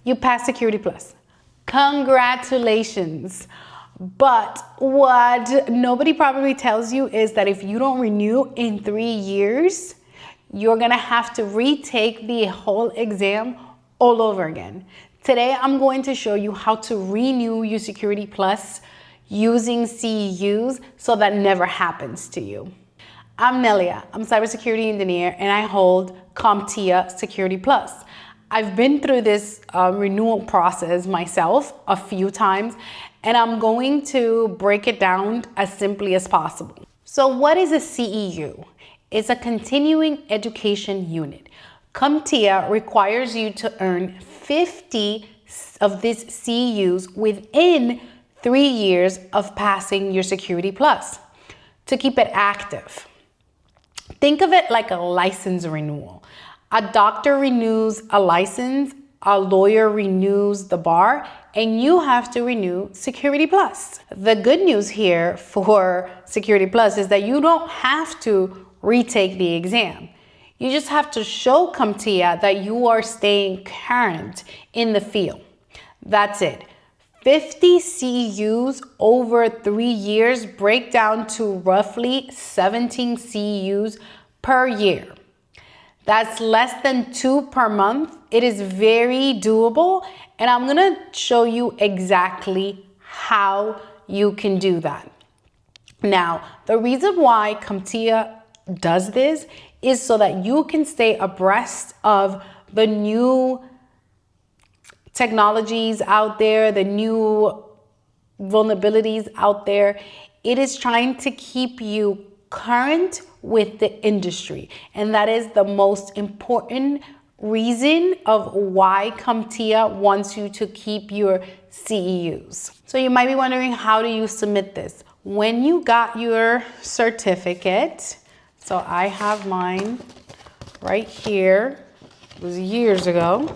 You passed Security Plus. Congratulations. But what nobody probably tells you is that if you don't renew in 3 years, you're gonna have to retake the whole exam all over again. Today, I'm going to show you how to renew your Security Plus using CEUs so that never happens to you. I'm Nelia, I'm a cybersecurity engineer, and I hold CompTIA Security Plus. I've been through this renewal process myself a few times, and I'm going to break it down as simply as possible. So what is a CEU? It's a continuing education unit. CompTIA requires you to earn 50 of these CEUs within 3 years of passing your Security Plus to keep it active. Think of it like a license renewal. A doctor renews a license, a lawyer renews the bar, and you have to renew Security Plus. The good news here for Security Plus is that you don't have to retake the exam. You just have to show CompTIA that you are staying current in the field. That's it. 50 CEUs over 3 years break down to roughly 17 CEUs per year. That's less than 2 per month. It is very doable, and I'm gonna show you exactly how you can do that. Now, the reason why CompTIA does this is so that you can stay abreast of the new technologies out there, the new vulnerabilities out there. It is trying to keep you current with the industry, and that is the most important reason of why CompTIA wants you to keep your CEUs. So you might be wondering, how do you submit this? When you got your certificate, so I have mine right here, it was years ago.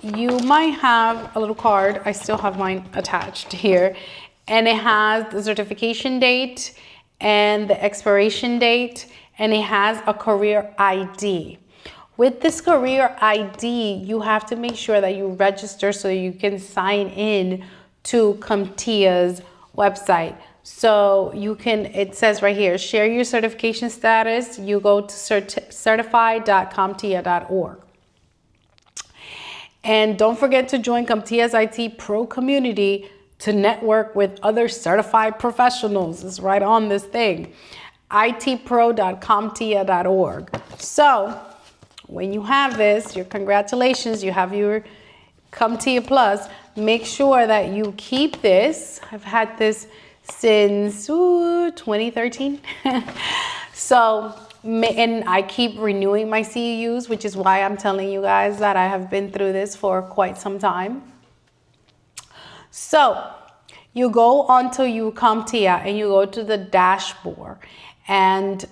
You might have a little card, I still have mine attached here, and it has the certification date and the expiration date, and it has a career ID. With this career ID, you have to make sure that you register so you can sign in to CompTIA's website. So you can, it says right here, share your certification status. You go to certified.comptia.org. And don't forget to join CompTIA's IT Pro community to network with other certified professionals. It's right on this thing, itpro.comptia.org. So when you have this, your congratulations, you have your CompTIA Plus. Make sure that you keep this. I've had this since 2013. So, and I keep renewing my CEUs, which is why I'm telling you guys that I have been through this for quite some time. So you go onto your CompTIA and you go to the dashboard, and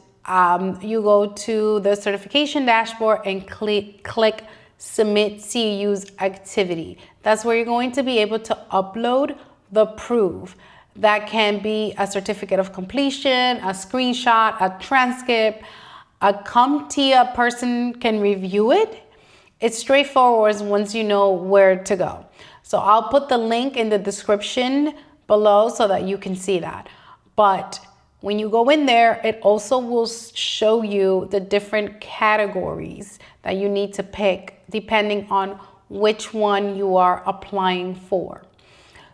you go to the certification dashboard and click submit CEUs activity. That's where you're going to be able to upload the proof. That can be a certificate of completion, a screenshot, a transcript. A CompTIA person can review it. It's straightforward once you know where to go. So I'll put the link in the description below so that you can see that. But when you go in there, it also will show you the different categories that you need to pick depending on which one you are applying for.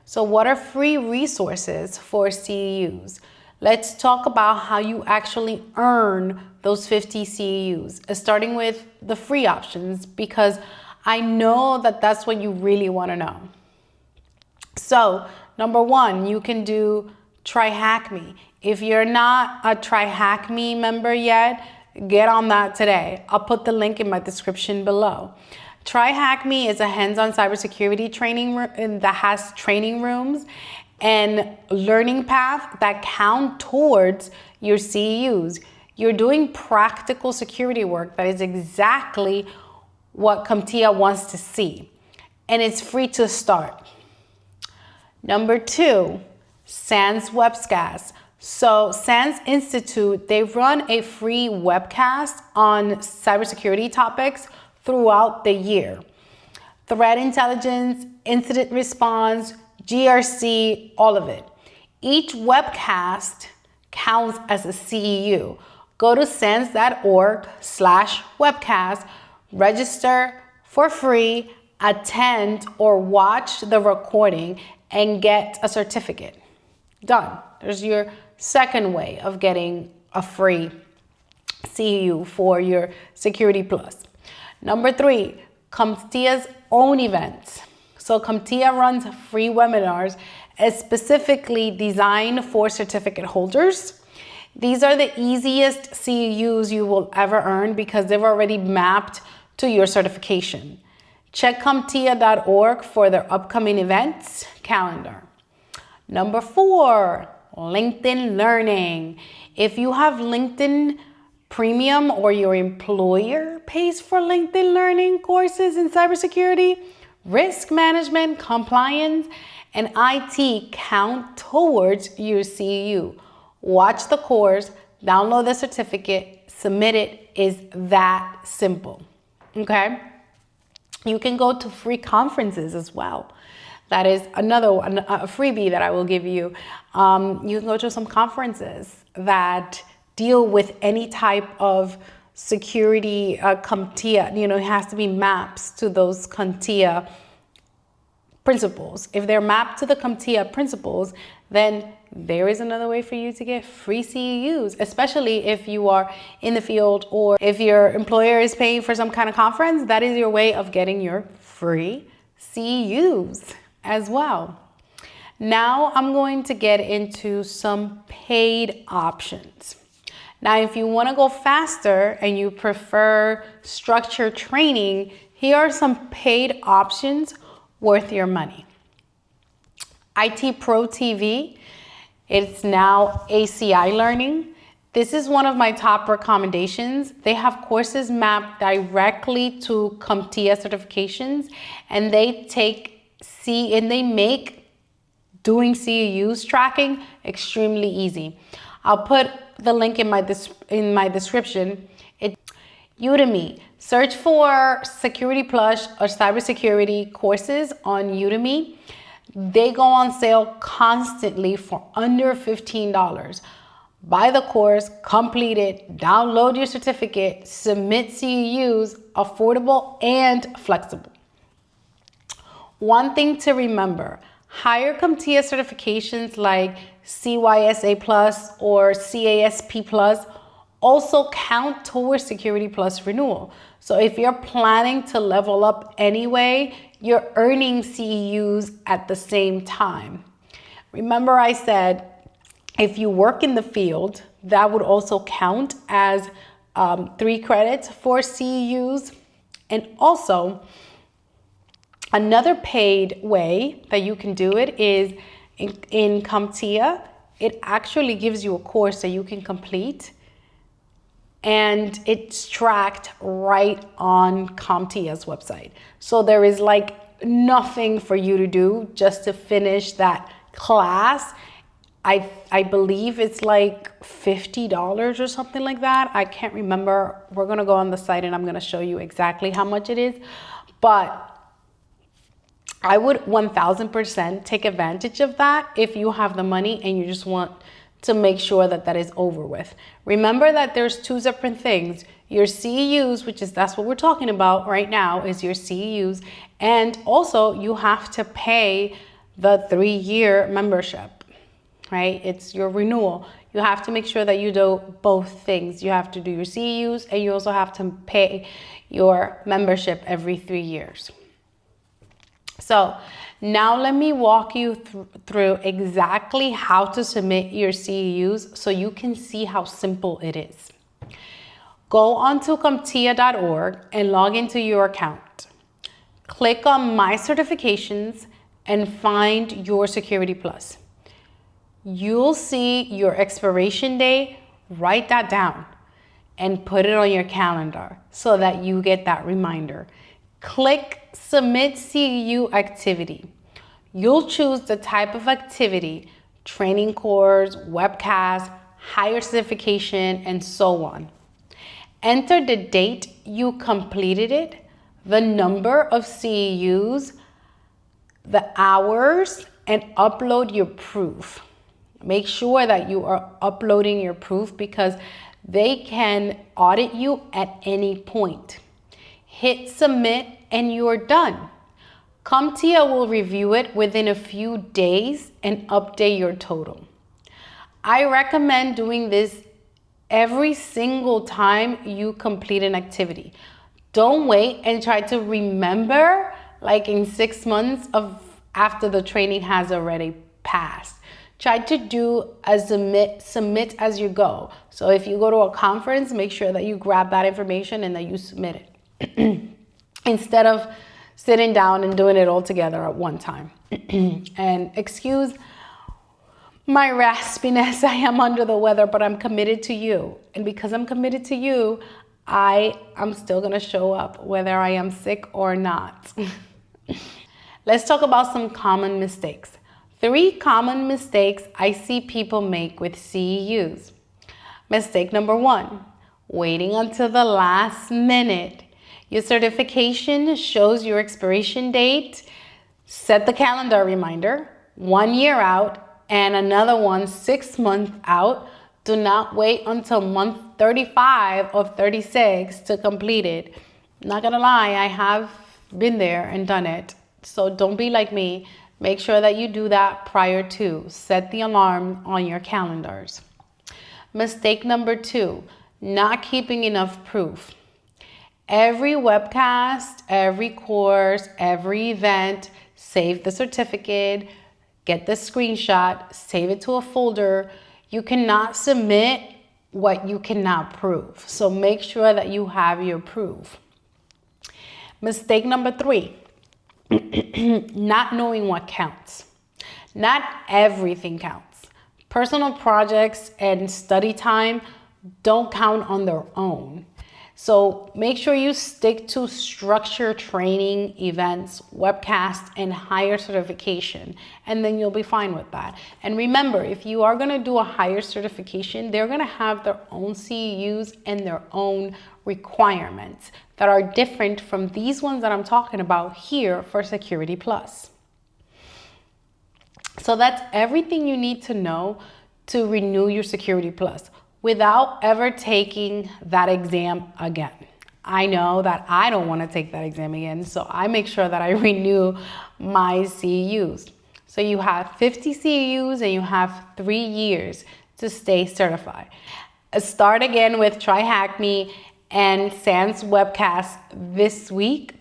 So what are free resources for CEUs? Let's talk about how you actually earn those 50 CEUs, starting with the free options, because I know that that's what you really want to know. So number one, you can do Try Hack Me. If you're not a Try Hack Me member yet, get on that today. I'll put the link in my description below. Try Hack Me is a hands-on cybersecurity training that has training rooms and learning path that count towards your CEUs. You're doing practical security work that is exactly what CompTIA wants to see, and it's free to start. Number two, SANS webcast. So SANS Institute, they run a free webcast on cybersecurity topics throughout the year. threat intelligence, incident response, GRC, all of it. Each webcast counts as a CEU. Go to sense.org/webcast, register for free, attend or watch the recording, and get a certificate. Done. There's your second way of getting a free CEU for your Security Plus. Number 3, CompTIA's own events. So CompTIA runs free webinars specifically designed for certificate holders. These are the easiest CEUs you will ever earn because they've already mapped to your certification. Check CompTIA.org for their upcoming events calendar. Number 4, LinkedIn Learning. If you have LinkedIn Premium or your employer pays for LinkedIn Learning courses in cybersecurity, risk management, compliance, and IT count towards your CEU. Watch the course, download the certificate, submit it. Is that simple. Okay? You can go to free conferences as well. That is another one, a freebie that I will give you. You can go to some conferences that deal with any type of security CompTIA. It has to be maps to those CompTIA principles. If they're mapped to the CompTIA principles, then there is another way for you to get free CEUs, especially if you are in the field or if your employer is paying for some kind of conference. That is your way of getting your free CEUs as well. Now I'm going to get into some paid options. Now, if you want to go faster and you prefer structured training, here are some paid options worth your money. IT Pro TV, it's now ACI Learning. This is one of my top recommendations. They have courses mapped directly to CompTIA certifications, and they make doing CEUs tracking extremely easy. I'll put the link in my description. Udemy. Search for Security Plus or Cybersecurity courses on Udemy. They go on sale constantly for under $15. Buy the course, complete it, download your certificate, submit CEUs, affordable and flexible. One thing to remember, higher CompTIA certifications like CYSA Plus or CASP Plus also count towards Security Plus renewal. So if you're planning to level up anyway, you're earning CEUs at the same time. Remember I said, if you work in the field, that would also count as 3 credits for CEUs. And also, another paid way that you can do it is in CompTIA. It actually gives you a course that you can complete, and it's tracked right on CompTIA's website. So there is like nothing for you to do just to finish that class. I believe it's like $50 or something like that. I can't remember. We're gonna go on the site and I'm gonna show you exactly how much it is. But I would 1000% take advantage of that if you have the money and you just want to make sure that that is over with. Remember that there's 2 separate things. Your CEUs, that's what we're talking about right now, is your CEUs. And also you have to pay the 3-year membership, right? It's your renewal. You have to make sure that you do both things. You have to do your CEUs and you also have to pay your membership every 3 years. So now let me walk you through exactly how to submit your CEUs so you can see how simple it is. Go onto CompTIA.org and log into your account. Click on My Certifications and find your Security Plus. You'll see your expiration date. Write that down and put it on your calendar so that you get that reminder. Click Submit CEU Activity. You'll choose the type of activity, training course, webcast, higher certification, and so on. Enter the date you completed it, the number of CEUs, the hours, and upload your proof. Make sure that you are uploading your proof because they can audit you at any point. Hit submit and you're done. CompTIA will review it within a few days and update your total. I recommend doing this every single time you complete an activity. Don't wait and try to remember like in 6 months after the training has already passed. Try to do a submit as you go. So if you go to a conference, make sure that you grab that information and that you submit it instead of sitting down and doing it all together at one time. And excuse my raspiness, I am under the weather, but I'm committed to you. And because I'm committed to you, I am still gonna show up whether I am sick or not. Let's talk about some common mistakes. 3 common mistakes I see people make with CEUs. Mistake number 1, waiting until the last minute. Your certification shows your expiration date. Set the calendar reminder 1 year out and another one 6 months out. Do not wait until month 35 of 36 to complete it. Not gonna lie, I have been there and done it. So don't be like me. Make sure that you do that prior to. Set the alarm on your calendars. Mistake number 2, not keeping enough proof. Every webcast, every course, every event, save the certificate, get the screenshot, save it to a folder. You cannot submit what you cannot prove. So make sure that you have your proof. Mistake number 3, not knowing what counts. Not everything counts. Personal projects and study time don't count on their own. So make sure you stick to structured training, events, webcasts, and higher certification, and then you'll be fine with that. And remember, if you are gonna do a higher certification, they're gonna have their own CEUs and their own requirements that are different from these ones that I'm talking about here for Security Plus. So that's everything you need to know to renew your Security Plus without ever taking that exam again. I know that I don't want to take that exam again, so I make sure that I renew my CEUs. So you have 50 CEUs and you have 3 years to stay certified. Start again with Try Hack Me and Sans webcast this week.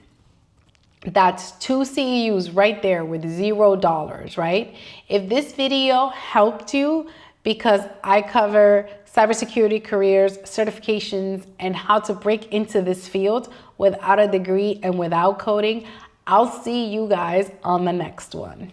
That's 2 CEUs right there with $0, right? If this video helped you, because I cover cybersecurity careers, certifications, and how to break into this field without a degree and without coding, I'll see you guys on the next one.